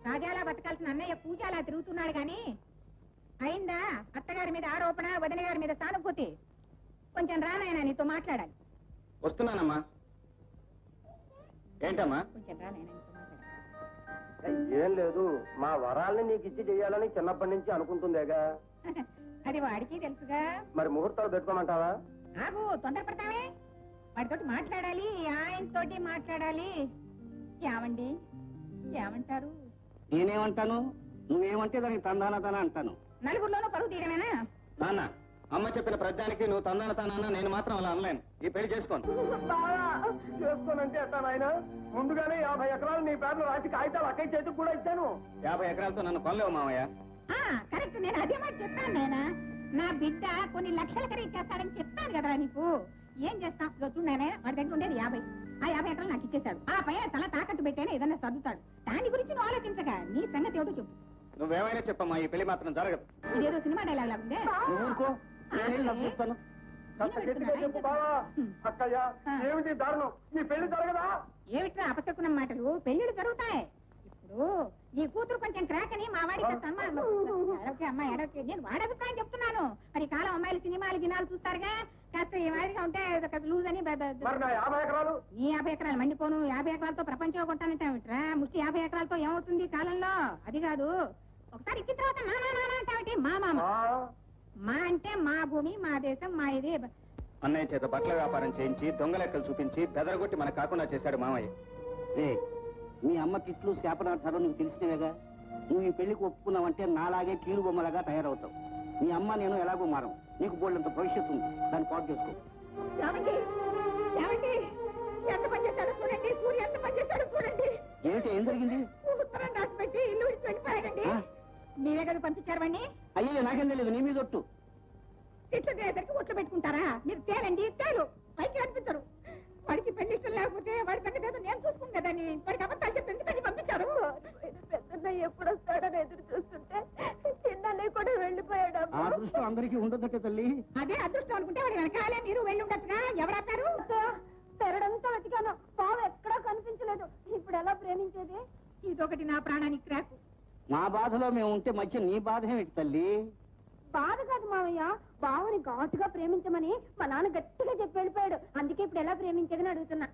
రాజాలా బతకాల్సిన అన్నయ్య పూజాలా తిరుగుతున్నాడు గాని అయిందా అత్తగారి మీద ఆరోపణ వదిన గారి మీద సానుభూతి కొంచెం రానాయనా నీతో మాట్లాడాలి వస్తున్నానమ్మా ఏంటమ్మా కొంచెం రానాయనా నీతో మాట్లాడాలి ఏం లేదు మా వరాల్ని నీకు ఇచ్చి చెయ్యాలని చిన్నప్పటి నుంచి అనుకుంటుందేగా అది వాడికి తెలుసుగా మరి ముహూర్తాలు పెట్టుకోమంటావా ఆగు తొందరపడతావే వాడితోటి మాట్లాడాలి ఆయనతోటి మాట్లాడాలి ఏమండి ఏమంటారు నేనేమంటాను నువ్వేమంటే దానికి తందాన అంటాను నలుగురిలోనూ పరుగు తీయడమేనా నాన్న అమ్మ చెప్పిన ప్రతిదానికి నువ్వు తందాన తానా నేను మాత్రం అలా అనలేను ఈ పెళ్లి చేసుకోను చేసుకోనంటే ఎట్టా నాయన ముందుగానే 50 ఎకరాలు నీ పేర్లు రాసి కాగితాలు అక్కడి చేతికి కూడా ఇచ్చాను 50 ఎకరాలతో నన్ను కొనలేవు మామయ్య కరెక్ట్ నేను అదే మాట చెప్పాను నాయనా నా బిడ్డ కొన్ని లక్షల ఖరీదు చేస్తాడని చెప్తాను కదరా నీకు ఏం చేస్తాం చూడానే వాడి దగ్గర ఉండేది 50 ఆ 50 ఎకరాలు నాకు ఇచ్చేశాడు ఆ పైన తల తాకట్టు పెట్టేనే ఏదన్నా సర్దుతాడు దాని గురించి నువ్వు ఆలోచించగా నీ సంగతి ఏమిటో చెప్పు నువ్వేమైనా చెప్పమ్మా ఈ పెళ్లి మాత్రం జరగదు ఇదేదో సినిమా డైలాగ్ లాగుందే చూస్తాను చెప్పు బావా అక్కయ్య ఏమిటి దారుణం నీ పెళ్లి జరగదా ఏమిట్రా అపశకునం మాటలు పెళ్లిళ్ళు జరుగుతాయి ఇప్పుడు నీ కూతురు కొంచెం క్రాక్ అని మా వాడికి సన్మానం అమ్మాయి ఎడవకే నేను వాడి అభిప్రాయం చెప్తున్నాను మరి ఈ కాలం అమ్మాయిలు సినిమాలు గినాలు చూస్తారుగా కాస్త ఈ వాడిగా ఉంటే లూజ్ అని మరి నా 50 ఎకరాలు ఈ 50 ఎకరాలు మండిపోను 50 ఎకరాలతో ప్రపంచం కొంటానంటావిట్రా ముష్టి 50 ఎకరాలతో ఏమవుతుంది ఈ కాలంలో అది కాదు ఒకసారి ఇచ్చిన తర్వాత మా నాన్న అంటావిటి మా మామ మా అంటే మా భూమి మా దేశం మా ఇది అన్నయ్య చేత బట్టల వ్యాపారం చేయించి దొంగ లెక్కలు చూపించి బెదరగొట్టి మనకు కాకుండా చేశాడు మామయ్య రే మీ అమ్మ తిట్లు శాపనార్థాలు నీకు తెలిసినవేగా నువ్వు ఈ పెళ్లికి ఒప్పుకున్నావంటే నాలాగే కీలు బొమ్మలాగా తయారవుతావు మీ అమ్మ నేను ఎలాగో మారం నీకు బోళ్ళంత భవిష్యత్తు ఉంది దాన్ని పాటు చేసుకో ఎంత పనిచేస్తాడో చూడండి సూర్య ఎంత పనిచేస్తాడో చూడండి ఏంటి ఏం జరిగింది ఉత్తరం రాసి పెట్టి ఇల్లు విడిచి వెళ్ళిపోయాడండి మీరే కదా పంపించారు వాడిని అయ్యో నాకేం తెలియదు నీ మీద ఒట్టు తిట్లు దగ్గరికి ఒట్లు పెట్టుకుంటారా మీరు తేలండి తేలు పైకి అనిపించరు వాడికి పెళ్లి ఇష్టం లేకపోతే వాడి సంగతి ఏదో నేను చూసుకుంటుందని వాడికి అబద్ధాలు చెప్పి ఎందుకని పంపించారు పెద్దన్న ఎప్పుడు వస్తాడని ఎదురు చూస్తుంటే చిన్నన్నయ్య కూడా వెళ్ళిపోయాడు ఆ అదృష్టం అందరికీ ఉండదట్టే తల్లి అదే అదృష్టం అనుకుంటే వాడి వెనకాలే మీరు వెళ్ళి ఉండొచ్చుగా ఎవరాపారు తెరడంతా వెతికాను పావు ఎక్కడా కనిపించలేదు ఇప్పుడు ఎలా ప్రేమించేది ఇదొకటి నా ప్రాణానికి క్రాకు మా బాధలో మేము ఉంటే మధ్య నీ బాధ ఏమిటి తల్లి బాధ కాదు మావయ్య బావని ఘాటుగా ప్రేమించమని మా నాన్న గట్టిగా చెప్పి వెళ్ళిపోయాడు అందుకే ఇప్పుడు ఎలా ప్రేమించేదని అడుగుతున్నా